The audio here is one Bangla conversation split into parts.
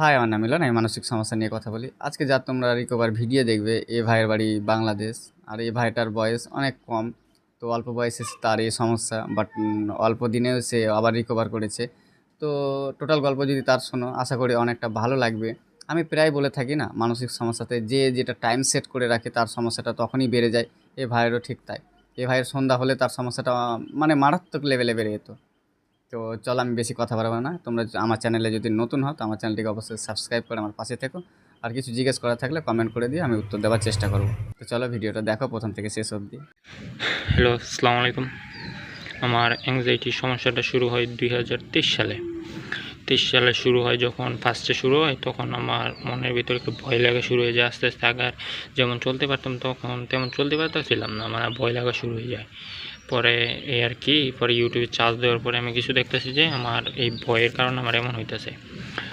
হাই, আমার নাম মিলন। আমি মানসিক সমস্যা নিয়ে কথা বলি। আজকে যা তোমরা রিকভার ভিডিও দেখবে, এ ভাইয়ের বাড়ি বাংলাদেশ। আর এই ভাইটার বয়স অনেক কম। তো অল্প বয়সে তার এই সমস্যা, বাট অল্প দিনেও সে আবার রিকভার করেছে। তো টোটাল গল্প যদি তার শোনো, আশা করি অনেকটা ভালো লাগবে। আমি প্রায় বলে থাকি না, মানসিক সমস্যাতে যে যেটা টাইম সেট করে রাখে তার সমস্যাটা তখনই বেড়ে যায়। এ ভাইয়েরও ঠিক তাই। এ ভাইয়ের সন্ধ্যা হলে তার সমস্যাটা মানে মারাত্মক লেভেলে বেড়ে যেত। তো চলো, আমি বেশি কথা বাড়াবো না। তোমরা আমার চ্যানেলে যদি নতুন হও তো আমার চ্যানেলটিকে অবশ্যই সাবস্ক্রাইব করে আমার পাশে থেকো। আর কিছু জিজ্ঞেস করার থাকলে কমেন্ট করে দিয়ে আমি উত্তর দেওয়ার চেষ্টা করব। তো চলো, ভিডিওটা দেখো প্রথম থেকে শেষ অবধি। হ্যালো, আসসালামু আলাইকুম। আমার অ্যাংজাইটির সমস্যাটা শুরু হয় 2023 সালে। 23 সালে শুরু হয়। যখন ফার্স্টে শুরু হয় তখন আমার মনের ভিতরে একটু ভয় লাগা শুরু হয়ে যায়। আস্তে আস্তে আগার যেমন চলতে পারতাম তখন তেমন চলতে পারতেছিলাম না, আমার ভয় লাগা শুরু হয়ে যায়। পরে এই আর কি, পরে ইউটিউবে চার্জ দেওয়ার পরে আমি কিছু দেখতেছি যে আমার এই ভয়ের কারণে আমার এমন হইতেছে।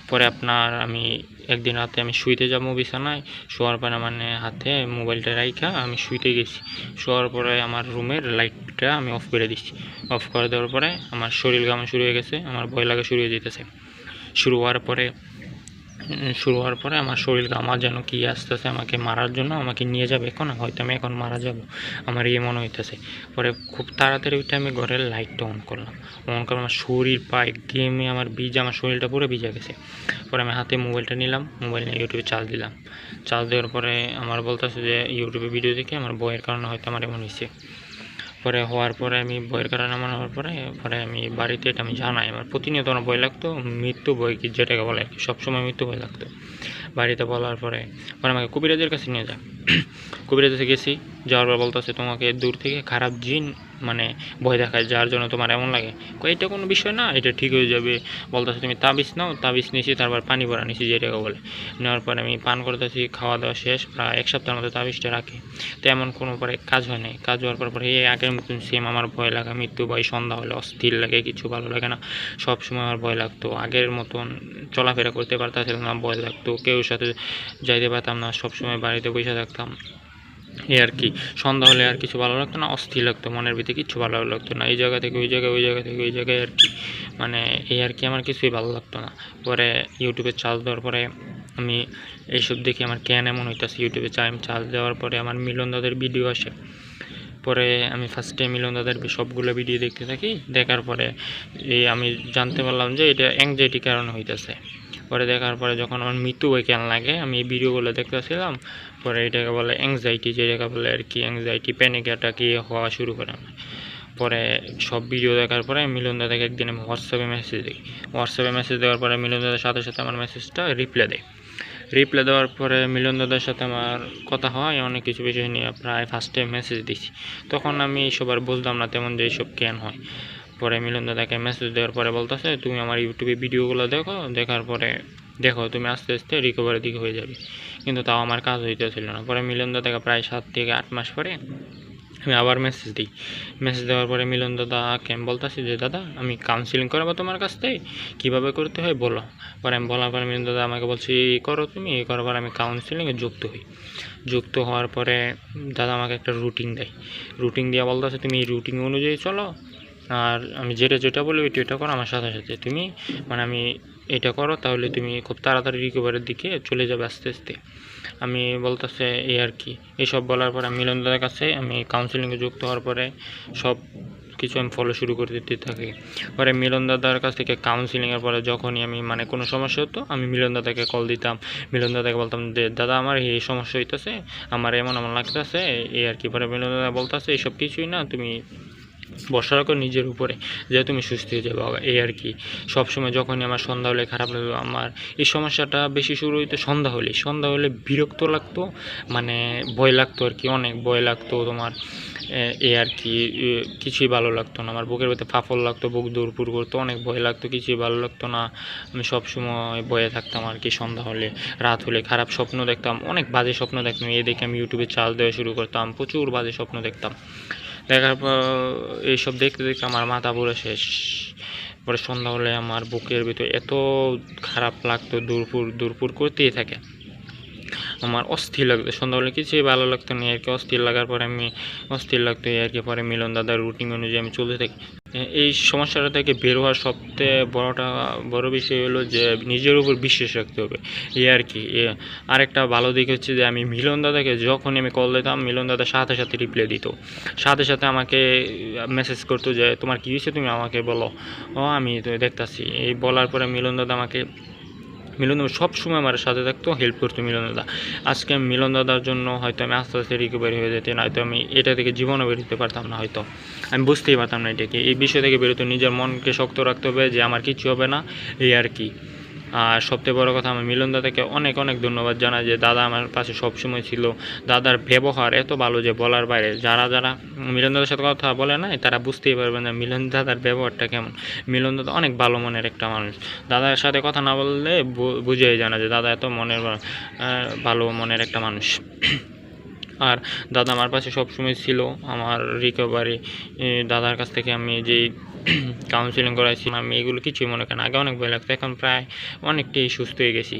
পরে আমি একদিন রাতে আমি শুইতে যাবো বিছানায়, শোয়ার পরে মানে হাতে মোবাইলটা রাইখা আমি শুইতে গেছি। শোয়ার পরে আমার রুমের লাইটটা আমি অফ করে দিচ্ছি। অফ করে দেওয়ার পরে আমার শরীর ঘামা শুরু হয়ে গেছে, আমার ভয় লাগা শুরু হয়ে যেতেছে। শুরু হওয়ার পরে আমার শরীর আমার যেন কি আসতেছে, আমাকে মারার জন্য আমাকে নিয়ে যাবে এখন, হয়তো আমি এখন মারা যাব, আমার এই মনে হইতেছে। পরে খুব তাড়াতাড়ি উঠে আমি ঘরের লাইটটা অন করলাম। আমার শরীর পায়ে ঘেমে আমার আমার শরীরটা পুরো ভিজে গেছে। পরে আমি হাতে মোবাইলটা নিলাম, মোবাইল নিয়ে ইউটিউবে চার্জ দিলাম। চার্জ দেওয়ার পরে আমার বলতেছে যে ইউটিউবে ভিডিও দেখে আমার বইয়ের কারণে হয়তো আমার এমন হয়েছে। পরে হওয়ার পরে আমি বইয়ের কারণে এমন হওয়ার পরে পরে আমি বাড়িতে এটা আমি জানাই। আমার প্রতিনিয়ত আমার ভয় লাগতো, মৃত্যু ভয় কি যেটাকে বলে আর কি, সবসময় মৃত্যু ভয় লাগতো। বাড়িতে বলার পরে পরে আমাকে কবিরাজের কাছে নিয়ে যায়। কবিরাজের কাছে গেছি, যাওয়ার পর বলতেছে তোমাকে দূর থেকে খারাপ জিন মানে ভয় দেখায়, যার জন্য তোমার এমন লাগে। এটা কোনো বিষয় না, এটা ঠিক হয়ে যাবে। বলতেছে তুমি তাবিজ নাও। তাবিজ নিয়েছি, তারপর পানি ভরা নিয়েছি যেটাকে বলে। নেওয়ার পরে আমি পান করতেছি, খাওয়া দাওয়া শেষ, প্রায় এক সপ্তাহের মতো তাবিজটা রাখি। তো এমন কোনো পরে কাজ হয় নাই। কাজ হওয়ার পরে এই আগের মতন সেম আমার ভয় লাগা, মৃত্যু ভয়, সন্ধ্যা হলে অস্থির লাগে, কিছু ভালো লাগে না। সব সময় আমার ভয় লাগতো। আগের মতন চলাফেরা করতে পারতাম না, ভয় লাগতো। কেউ সাথে যাইতে পারতাম না, সবসময় বাড়িতে বসে থাকতাম। এই আর কি। সন্ধ্যা হলে আর কিছু ভালো লাগতো না, অস্থির লাগতো, মনের ভিতরে কিচ্ছু ভালো লাগতো না। এই জায়গা থেকে ওই জায়গায়, ওই জায়গা থেকে ওই জায়গায় আর কি। মানে এই আর কি, আমার কিছুই ভালো লাগতো না। পরে ইউটিউবে চার্জ দেওয়ার পরে আমি এইসব দেখি আমার কেন এমন হইতেছে। ইউটিউবে চার্জ দেওয়ার পরে আমার মিলন দাদের ভিডিও আসে। পরে আমি ফার্স্টে মিলন দাদের সবগুলো ভিডিও দেখতে থাকি। দেখার পরে আমি জানতে পারলাম যে এটা অ্যাংজাইটি কারণে হইতেছে। পরে দেখার পরে যখন আমার মৃত্যু ভয় কেন লাগে, আমি এই ভিডিওগুলো দেখতেছিলাম। পরে এটাকে বলে অ্যাংজাইটি, যেটাকে বলে আর কি অ্যাংজাইটি, প্যানিক অ্যাটাক হওয়া শুরু করে আমার। পরে সব ভিডিও দেখার পরে মিলন দাদাকে একদিন আমি হোয়াটসঅ্যাপে মেসেজ দিই। হোয়াটসঅ্যাপে মেসেজ দেওয়ার পরে মিলন দাদার সাথে সাথে আমার মেসেজটা রিপ্লাই দেওয়ার পরে মিলন দাদার সাথে আমার কথা হয় অনেক কিছু বিষয় নিয়ে। প্রায় ফার্স্টে মেসেজ দিছি, তখন আমি এইসব আর বুঝলাম না তেমন যে এইসব কেন হয়। পরে মিলন দাদাকে মেসেজ দেওয়ার পরে বলতেছে তুমি আমার ইউটিউবে ভিডিওগুলো দেখো, দেখার পরে দেখো তুমি আস্তে আস্তে রিকভারির দিকে হয়ে যাবে। কিন্তু তাও আমার কাজ হইতেছিল না। পরে মিলন দাদাকে প্রায় 7 থেকে 8 মাস পরে আমি আবার মেসেজ দিই। মেসেজ দেওয়ার পরে মিলন দাদাকে আমি বলতেছি যে দাদা আমি কাউন্সিলিং করাবো তোমার কাছ থেকে, কীভাবে করতে হয় বলো। পরে আমি বলার পরে মিলন দাদা আমাকে বলছি এই করো তুমি। এই করার পরে আমি কাউন্সিলিংয়ে যুক্ত হই। যুক্ত হওয়ার পরে দাদা আমাকে একটা রুটিন দেয়। রুটিন দিয়ে বলতেছে তুমি এই রুটিন অনুযায়ী চলো, আর আমি যেটা বলি ওইটা করো আমার সাথে সাথে। তুমি মানে আমি এটা করো, তাহলে তুমি খুব তাড়াতাড়ি রিকভারির দিকে চলে যাবে আস্তে আস্তে। আমি বলতেছে এই আর কি। এইসব বলার পরে মিলন দাদার কাছে আমি কাউন্সিলিংয়ে যুক্ত হওয়ার পরে সব কিছু আমি ফলো শুরু করে দিতে থাকি। পরে মিলন দাদার কাছ থেকে কাউন্সিলিংয়ের পরে যখনই আমি মানে কোনো সমস্যা হতো, আমি মিলন দাদাকে কল দিতাম। মিলন দাদাকে বলতাম যে দাদা আমার এই সমস্যা হইতেছে, আমার এমন এমন লাগতেছে এই আর কি। পরে মিলন দাদা বলতেছে এইসব কিছুই না, তুমি ভরসা রাখো নিজের উপরে, যে তুমি সুস্থ হয়ে যাবে এই আর কি। সবসময় যখনই আমার সন্ধ্যা হলে খারাপ লাগবে, আমার এই সমস্যাটা বেশি শুরু হইতো সন্ধ্যা হলে বিরক্ত লাগতো, মানে ভয় লাগতো আর কি, অনেক ভয় লাগতো তোমার। এই আর কি, কিছুই ভালো লাগতো না। আমার বুকের ভিতরে ফাফল লাগতো, বুক দৌড়পুর করতো, অনেক ভয় লাগতো, কিছুই ভালো লাগতো না। আমি সবসময় ভয়ে থাকতাম আর কি। সন্ধ্যা হলে, রাত হলে খারাপ স্বপ্ন দেখতাম, অনেক বাজে স্বপ্ন দেখতাম। এই দেখে আমি ইউটিউবে চার্জ দেওয়া শুরু করতাম, প্রচুর বাজে স্বপ্ন দেখতাম। দেখার পর এইসব দেখতে দেখতে আমার মাথা পুরো শেষ। পরে সন্ধ্যা হলে আমার বুকের ভিতরে এত খারাপ লাগতো, দূরপুর করতেই থাকে। আমার অস্থির লাগতো, সন্ধ্যাবেলা কিছুই ভালো লাগতো না আর কি। অস্থির লাগার পরে আমি অস্থির লাগতো আর কি। পরে মিলন দাদার রুটিন অনুযায়ী আমি চলতে থাকি। এই সমস্যাটা থেকে বের হওয়ার সবচেয়ে বড় বিষয় হলো যে নিজের উপর বিশ্বাস রাখতে হবে, এই আর কি। আরেকটা ভালো দিক হচ্ছে যে আমি মিলন দাদাকে যখনই আমি কল দিতাম, মিলন দাদা সাথে সাথে রিপ্লাই দিত, সাথে সাথে আমাকে মেসেজ করতো যে তোমার কী হয়েছে, তুমি আমাকে বলো। আমি তো দেখতাছি। এই বলার পরে মিলন দাদা সবসময় আমার সাথে থাকতো, হেল্প করতো মিলন দাদা। আজকে আমি মিলন দাদার জন্য হয়তো আমি আস্তে আস্তে রিকভারি হয়ে যেতে, নয়তো আমি এটা থেকে জীবনে বেরোতে পারতাম না, হয়তো আমি বুঝতেই পারতাম না এটাকে। এই বিষয় থেকে বেরোতে নিজের মনকে শক্ত রাখতে হবে যে আমার কিছু হবে না, এই আর কি। আর সবথেকে বড় কথা, আমি মিলন দাদাকে অনেক অনেক ধন্যবাদ জানাই যে দাদা আমার পাশে সবসময় ছিল। দাদার ব্যবহার এত ভালো যে বলার বাইরে। যারা মিলন দাদার সাথে কথা বলে না, তারা বুঝতেই পারবে না মিলন দাদার ব্যবহারটা কেমন। মিলন দাদা অনেক ভালো মনের একটা মানুষ। দাদার সাথে কথা না বললে বুঝেই জানা যে দাদা এত ভালো মনের একটা মানুষ। আর দাদা আমার পাশে সবসময় ছিল। আমার রিকভারি দাদার কাছ থেকে আমি যেই কাউন্সিলিং করাইছি, আমি এগুলো কিছুই মনে করি না। আগে অনেক ভয় লাগতো, এখন প্রায় অনেকটাই সুস্থ হয়ে গেছি।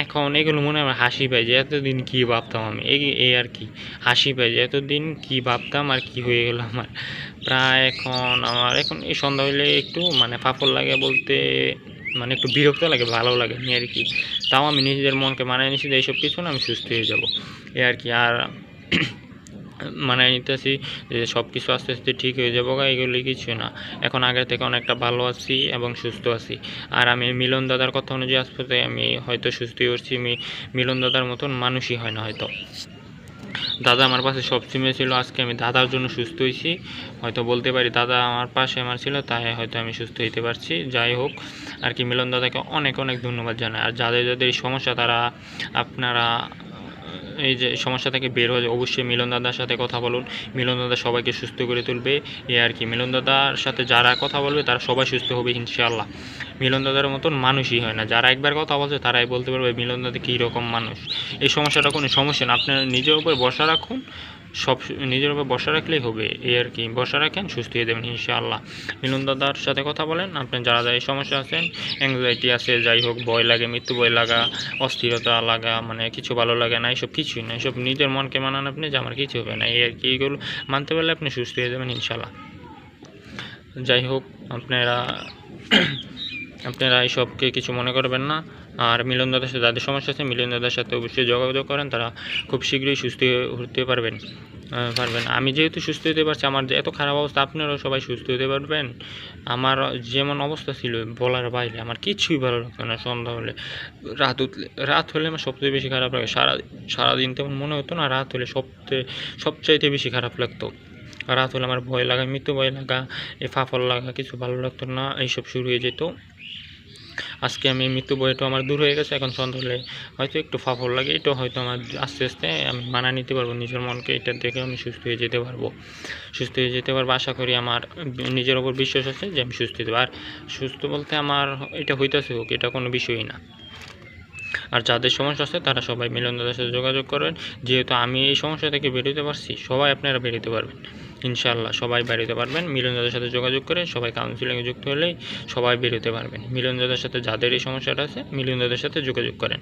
এখন এগুলো মনে আমার হাসি পায় যে এতদিন কী ভাবতাম আমি, এই আর কি। হাসি পায় যে এতদিন কী ভাবতাম আর কি হয়ে গেল আমার। প্রায় এখন এই সন্ধ্যা হইলে একটু ফাফর লাগে বলতে, একটু বিরক্ত লাগে, ভালো লাগে নি আর কি। তাও আমি নিজেদের মনকে মানায় নিছি যে এইসব কিছু না, আমি সুস্থ হয়ে যাব, এই আর কি। আর মানায় নিতেছি যে সব কিছু আস্তে আস্তে ঠিক হয়ে যাবো, এগুলি কিছু না। এখন আগের থেকে অনেকটা ভালো আছি এবং সুস্থ আছি। আর আমি মিলন দাদার কথা অনুযায়ী আসতে আমি হয়তো সুস্থ হচ্ছি। মিলন দাদার মতন মানুষই হয় না হয়তো। দাদা আমার পাশে সবসময় ছিল, আজকে আমি দাদার জন্য সুস্থ হয়েছি। হয়তো বলতে পারি দাদা আমার পাশে ছিল, তাই হয়তো আমি সুস্থ হইতে পারছি। যাই হোক আর কি, মিলন দাদাকে অনেক অনেক ধন্যবাদ জানাই। আর যাদের যাদের এই সমস্যা, আপনারা এই যে সমস্যা থেকে বের হয়ে অবশ্যই মিলন দাদার সাথে কথা বলুন। মিলন দাদা সবাইকে সুস্থ করে তুলবে, এই আর কি। মিলন দাদার সাথে যারা কথা বলবে তারা সবাই সুস্থ হবে ইনশাআল্লাহ। মিলন দাদার মতন মানুষই হয় না। যারা একবার কথা বলছে তারাই বলতে পারবে মিলন দাদা কী রকম মানুষ। এই সমস্যাটা কোনো সমস্যা না, আপনারা নিজের উপর ভরসা রাখুন। নিজের উপর ভরসা রাখলেই হবে, এই আর কি। ভরসা রাখেন, সুস্থ হয়ে যাবেন ইনশাআল্লাহ। মিলন দাদার সাথে কথা বলেন। আপনার যারা এই সমস্যা আছেন, অ্যাংজাইটি আছে, যাই হোক, ভয় লাগে, মৃত্যু ভয় লাগা, অস্থিরতা লাগা, কিছু ভালো লাগে না, এইসব কিছুই না। এসব নিজের মনকে মানান আপনি যে আমার কিছু হবে না, এই আর কি। এইগুলো মানতে পারলে আপনি সুস্থ হয়ে যাবেন ইনশাআল্লাহ। যাই হোক, আপনারা এইসবকে কিছু মনে করবেন না। আর মিলন দাদার সাথে যাদের সমস্যা আছে, মিলন দাদার সাথে অবশ্যই যোগাযোগ করেন, তারা খুব শীঘ্রই সুস্থ হতে পারবেন। আমি যেহেতু সুস্থ হতে পারছি, আমার যে এত খারাপ অবস্থা, আপনারাও সবাই সুস্থ হতে পারবেন। আমার যেমন অবস্থা ছিল বলার বাইরে, আমার কিছুই ভালো লাগতো না। সন্ধ্যা হলে, রাত হলে আমার সবচেয়ে বেশি খারাপ লাগে। সারাদিন তেমন মনে হতো না, রাত হলে সবচাইতে বেশি খারাপ লাগতো। রাত হলে আমার ভয় লাগা, মৃত্যু ভয় লাগা, ফাফল লাগা, কিছু ভালো লাগতো না, এইসব শুরু হয়ে যেত। আজকে আমি মৃত্যু ভয়টা আমার দূর হয়ে গেছে। এখন সন্ধ্যা হলে হয়তো একটু ফাফল লাগে, এটাও হয়তো আমার আস্তে আস্তে আমি মানা নিতে পারবো নিজের মনকে। এটা দেখে আমি সুস্থ হয়ে যেতে পারবো, আশা করি। আমার নিজের ওপর বিশ্বাস আছে যে আমি সুস্থ হতে পারবো। আর সুস্থ বলতে আমার এটা হইতেছে হোক, এটা কোনো বিষয়ই না। আর যাদের সমস্যা আছে তারা সবাই মিলন দাদার সাথে যোগাযোগ করবেন। যেহেতু আমি এই সমস্যা থেকে বেরোতে পারছি, সবাই আপনারা বেরোতে পারবেন ইনশাআল্লাহ। সবাই বেরোতে পারবেন মিলন দাদার সাথে যোগাযোগ করে। সবাই কাউন্সিলিংয়ে যুক্ত হলেই সবাই বেরোতে পারবেন। মিলন দাদার সাথে যাদের এই সমস্যাটা আছে, মিলন দাদার সাথে যোগাযোগ করেন।